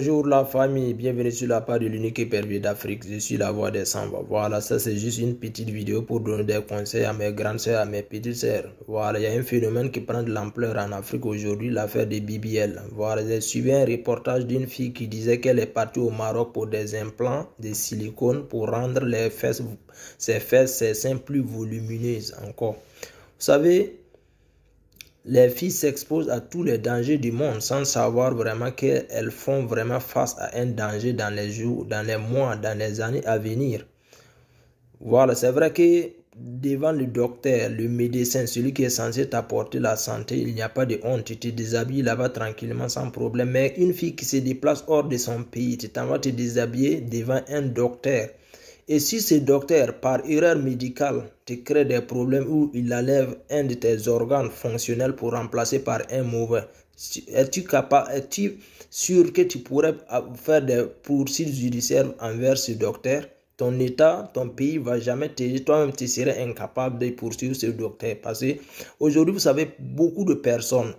Bonjour la famille, bienvenue sur la part de l'unique épervier d'Afrique. Je suis la voix des Samba. Voilà, ça c'est juste une petite vidéo pour donner des conseils à mes grandes sœurs, à mes petites sœurs. Voilà, il y a un phénomène qui prend de l'ampleur en Afrique aujourd'hui, l'affaire des BBL. Voilà, j'ai suivi un reportage d'une fille qui disait qu'elle est partie au Maroc pour des implants de silicone pour rendre ses seins plus volumineuses encore. Vous savez, les filles s'exposent à tous les dangers du monde sans savoir vraiment qu'elles font vraiment face à un danger dans les jours, dans les mois, dans les années à venir. Voilà, c'est vrai que devant le docteur, le médecin, celui qui est censé t'apporter la santé, il n'y a pas de honte. Tu te déshabilles là-bas tranquillement sans problème. Mais une fille qui se déplace hors de son pays, tu t'en vas te déshabiller devant un docteur. Et si ce docteur, par erreur médicale, te crée des problèmes où il enlève un de tes organes fonctionnels pour remplacer par un mauvais, es-tu sûr que tu pourrais faire des poursuites judiciaires envers ce docteur? Ton État, ton pays va jamais t'aider. Toi-même, tu serais incapable de poursuivre ce docteur. Parce qu'aujourd'hui, vous savez, beaucoup de personnes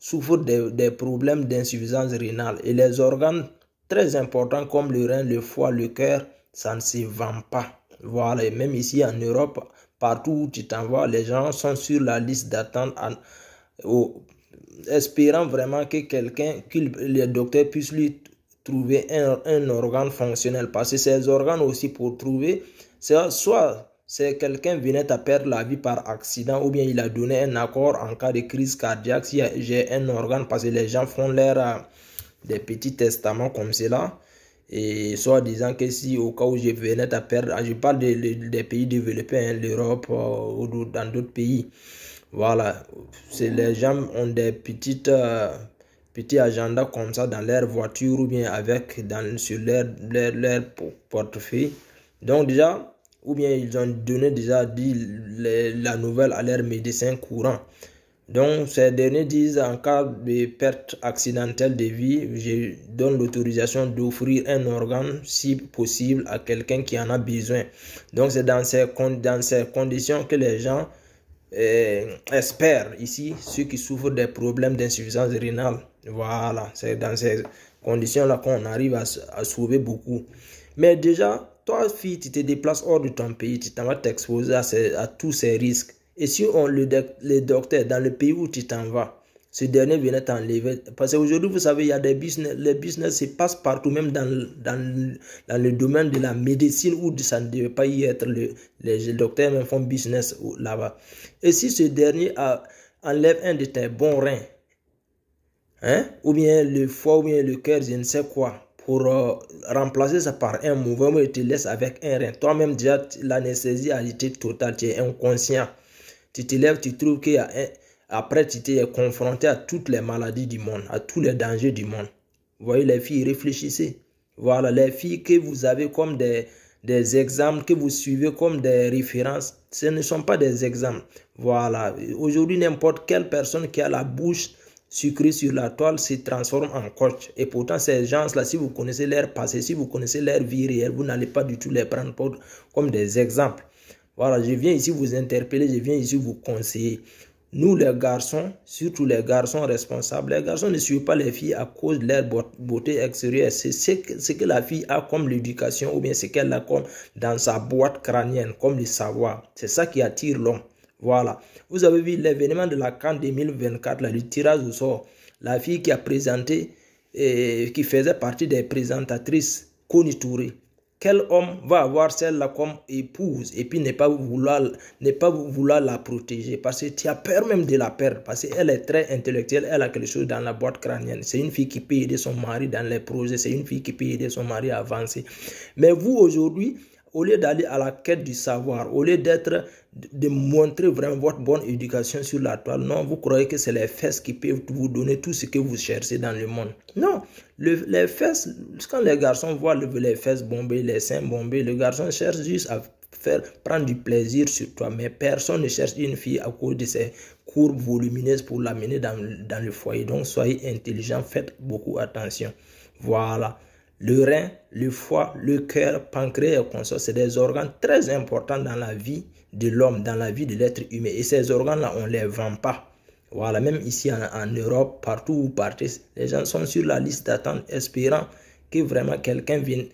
souffrent des problèmes d'insuffisance rénale. Et les organes très importants comme le rein, le foie, le cœur, ça ne se vend pas. Voilà, et même ici en Europe, partout où tu t'en vas, les gens sont sur la liste d'attente espérant vraiment que le docteur puisse lui trouver un organe fonctionnel. Parce que ces organes aussi pour trouver, soit c'est quelqu'un venait à perdre la vie par accident ou bien il a donné un accord en cas de crise cardiaque si j'ai un organe, parce que les gens font des petits testaments comme cela. Et soit disant que si au cas où je venais à perdre, je parle des pays développés, hein, l'Europe ou dans d'autres pays. Voilà, les gens ont des petits agendas comme ça dans leur voiture ou bien sur leur portefeuille. Donc déjà, ou bien ils ont dit la nouvelle à leur médecin courant. Donc, ces derniers disent en cas de perte accidentelle de vie, je donne l'autorisation d'offrir un organe, si possible, à quelqu'un qui en a besoin. Donc, c'est dans ces conditions que les gens espèrent ici, ceux qui souffrent des problèmes d'insuffisance rénale. Voilà, c'est dans ces conditions-là qu'on arrive à sauver beaucoup. Mais déjà, toi, fille, tu te déplaces hors de ton pays, tu t'en vas t'exposer à tous ces risques. Et si le docteur, dans le pays où tu t'en vas, ce dernier venait t'enlever. Parce qu'aujourd'hui, vous savez, il y a des business. Les business se passent partout, même dans le domaine de la médecine où ça ne devait pas y être. Les docteurs même font business là-bas. Et si ce dernier enlève un de tes bons reins, hein, ou bien le foie, ou bien le cœur, je ne sais quoi, pour remplacer ça par un mauvais, il te laisse avec un rein. Toi-même, déjà, l'anesthésie a été totale, tu es inconscient. Tu te lèves, tu trouves qu'il y a après, tu t'es confronté à toutes les maladies du monde, à tous les dangers du monde. Vous voyez, les filles, réfléchissez. Voilà, les filles que vous avez comme des exemples, que vous suivez comme des références, ce ne sont pas des exemples. Voilà, aujourd'hui, n'importe quelle personne qui a la bouche sucrée sur la toile se transforme en coach. Et pourtant, ces gens-là, si vous connaissez leur passé, si vous connaissez leur vie réelle, vous n'allez pas du tout les prendre comme des exemples. Voilà, je viens ici vous interpeller, je viens ici vous conseiller. Nous les garçons, surtout les garçons responsables, les garçons ne suivent pas les filles à cause de leur beauté extérieure. C'est ce que la fille a comme l'éducation ou bien ce qu'elle a comme dans sa boîte crânienne, comme le savoir. C'est ça qui attire l'homme. Voilà. Vous avez vu l'événement de la CAN 2024, là, le tirage au sort. La fille qui a présenté, qui faisait partie des présentatrices, Koni Touré. Quel homme va avoir celle-là comme épouse et puis ne pas vouloir la protéger parce que tu as peur même de la perdre parce qu'elle est très intellectuelle, elle a quelque chose dans la boîte crânienne. C'est une fille qui peut aider son mari dans les projets, c'est une fille qui peut aider son mari à avancer. Mais vous aujourd'hui, au lieu d'aller à la quête du savoir, au lieu de montrer vraiment votre bonne éducation sur la toile, non, vous croyez que c'est les fesses qui peuvent vous donner tout ce que vous cherchez dans le monde. Non, les fesses, quand les garçons voient les fesses bomber, les seins bomber, le garçon cherche juste à prendre du plaisir sur toi. Mais personne ne cherche une fille à cause de ses courbes volumineuses pour l'amener dans le foyer. Donc, soyez intelligents, faites beaucoup attention. Voilà. Le rein, le foie, le cœur, pancréas et consorts, c'est des organes très importants dans la vie de l'homme, dans la vie de l'être humain. Et ces organes-là, on ne les vend pas. Voilà, même ici en Europe, partout où vous partez, les gens sont sur la liste d'attente, espérant que vraiment quelqu'un vienne.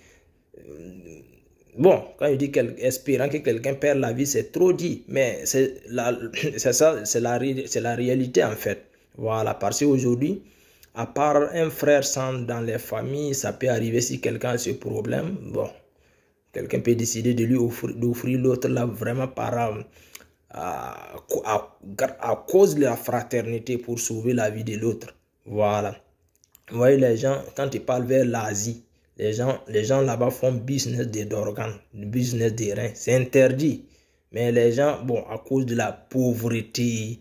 Bon, quand je dis espérant que quelqu'un perd la vie, c'est trop dit, mais c'est ça, c'est la réalité en fait. Voilà, parce qu'aujourd'hui, à part un frère sang dans les familles, ça peut arriver si quelqu'un a ce problème. Bon, quelqu'un peut décider de lui d'offrir l'autre là vraiment à cause de la fraternité pour sauver la vie de l'autre. Voilà. Vous voyez les gens, quand ils parlent vers l'Asie, les gens là-bas font business d'organes, business des reins. C'est interdit. Mais les gens, bon, à cause de la pauvreté,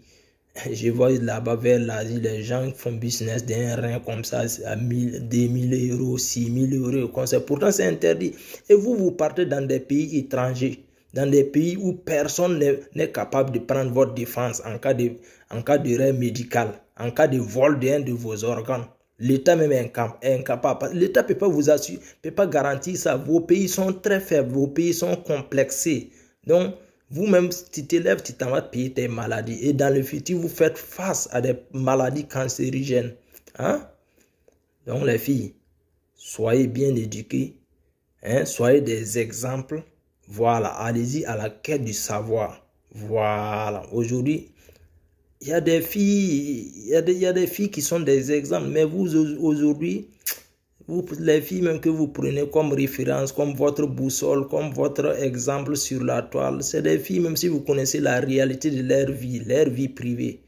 je vois là-bas vers l'Asie, les gens font business d'un rein comme ça à 2000 euros, 6000 euros. Comme ça. Pourtant, c'est interdit. Et vous partez dans des pays étrangers, dans des pays où personne n'est capable de prendre votre défense en cas d'erreur médicale, en cas de vol d'un de vos organes. L'État même est incapable. L'État ne peut pas vous assurer, peut pas garantir ça. Vos pays sont très faibles, vos pays sont complexés. Donc, vous-même, tu te lèves, tu t'en vas payer tes maladies. Et dans le futur, vous faites face à des maladies cancérigènes. Hein? Donc, les filles, soyez bien éduquées. Hein? Soyez des exemples. Voilà, allez-y à la quête du savoir. Voilà, aujourd'hui, il y a des filles, il y a des filles qui sont des exemples, mais vous aujourd'hui, les filles même que vous prenez comme référence, comme votre boussole, comme votre exemple sur la toile, c'est des filles, même si vous connaissez la réalité de leur vie privée,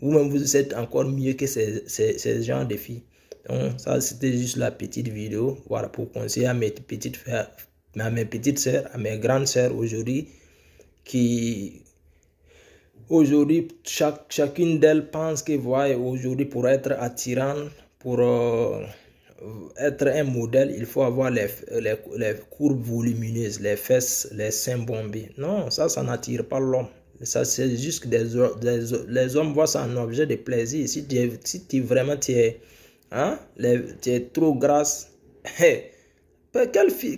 vous-même vous êtes encore mieux que ces gens de filles. Donc ça c'était juste la petite vidéo, voilà, pour conseiller à mes petites sœurs, à mes grandes sœurs aujourd'hui, qui aujourd'hui, chacune d'elles pense que voilà, aujourd'hui, pour être attirante, pour être un modèle, il faut avoir les courbes volumineuses, les fesses, les seins bombés. Non, ça n'attire pas l'homme. Ça, c'est juste que les hommes voient ça en objet de plaisir. Si vraiment tu es trop grasse,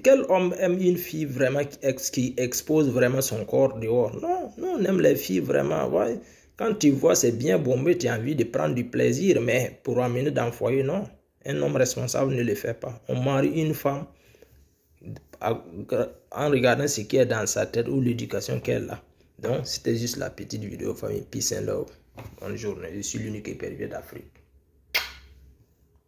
quel homme aime une fille vraiment qui expose vraiment son corps dehors? Non, on aime les filles vraiment. Ouais. Quand tu vois c'est bien bombé, tu as envie de prendre du plaisir, mais pour amener dans le foyer, non. Un homme responsable ne le fait pas. On marie une femme en regardant ce qui est dans sa tête ou l'éducation qu'elle a. Donc, c'était juste la petite vidéo, famille. Peace and love. Bonne journée. Je suis l'unique épervier d'Afrique.